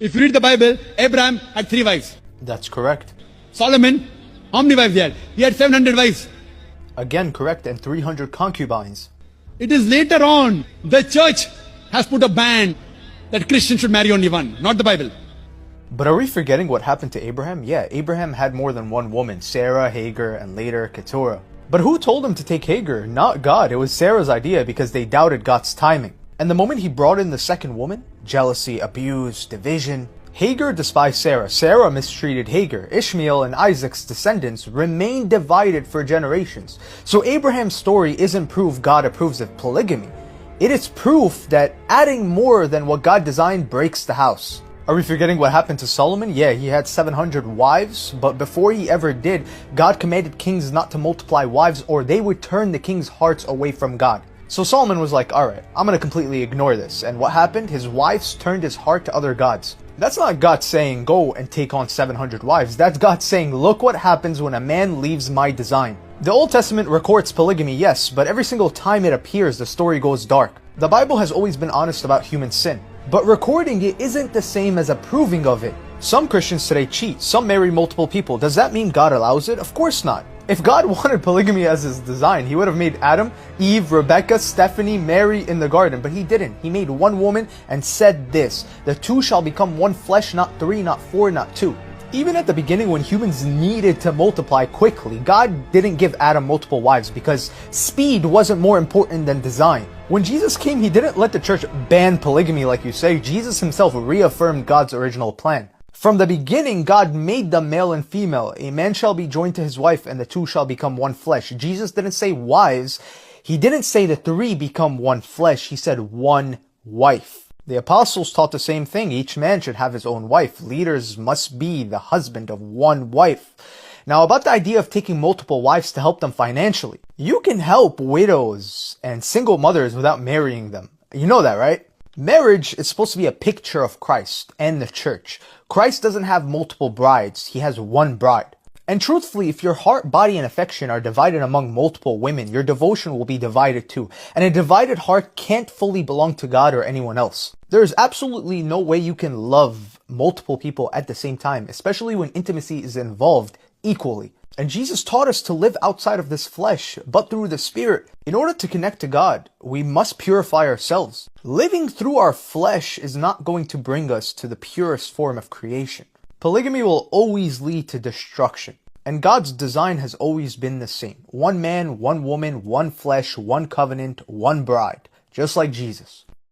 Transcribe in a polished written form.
If you read the Bible, Abraham had 3 wives. That's correct. Solomon, how many wives he had? He had 700 wives. Again, correct, and 300 concubines. It is later on the church has put a ban that Christians should marry only one, not the Bible. But are we forgetting what happened to Abraham? Yeah, Abraham had more than one woman, Sarah, Hagar, and later Keturah. But who told him to take Hagar? Not God. It was Sarah's idea because they doubted God's timing. And the moment he brought in the second woman, jealousy, abuse, division, Hagar despised Sarah. Sarah mistreated Hagar. Ishmael and Isaac's descendants remained divided for generations. So Abraham's story isn't proof God approves of polygamy. It is proof that adding more than what God designed breaks the house. Are we forgetting what happened to Solomon? Yeah, he had 700 wives, but before he ever did, God commanded kings not to multiply wives or they would turn the king's hearts away from God. So Solomon was like, alright, I'm going to completely ignore this. And what happened? His wives turned his heart to other gods. That's not God saying, go and take on 700 wives. That's God saying, look what happens when a man leaves my design. The Old Testament records polygamy, yes, but every single time it appears, the story goes dark. The Bible has always been honest about human sin, but recording it isn't the same as approving of it. Some Christians today cheat, some marry multiple people. Does that mean God allows it? Of course not. If God wanted polygamy as his design, he would have made Adam, Eve, Rebecca, Stephanie, Mary in the garden, but he didn't. He made one woman and said this, the two shall become one flesh, not 3, not 4, not 2. Even at the beginning when humans needed to multiply quickly, God didn't give Adam multiple wives because speed wasn't more important than design. When Jesus came, he didn't let the church ban polygamy like you say. Jesus himself reaffirmed God's original plan. From the beginning, God made them male and female. A man shall be joined to his wife and the two shall become one flesh. Jesus didn't say wives. He didn't say the 3 become one flesh. He said one wife. The apostles taught the same thing. Each man should have his own wife. Leaders must be the husband of one wife. Now about the idea of taking multiple wives to help them financially. You can help widows and single mothers without marrying them. You know that, right? Marriage is supposed to be a picture of Christ and the church. Christ doesn't have multiple brides. He has one bride. And truthfully, if your heart, body, and affection are divided among multiple women, your devotion will be divided too. And a divided heart can't fully belong to God or anyone else. There is absolutely no way you can love multiple people at the same time, especially when intimacy is involved equally. And Jesus taught us to live outside of this flesh, but through the Spirit. In order to connect to God, we must purify ourselves. Living through our flesh is not going to bring us to the purest form of creation. Polygamy will always lead to destruction. And God's design has always been the same. One man, one woman, one flesh, one covenant, one bride. Just like Jesus.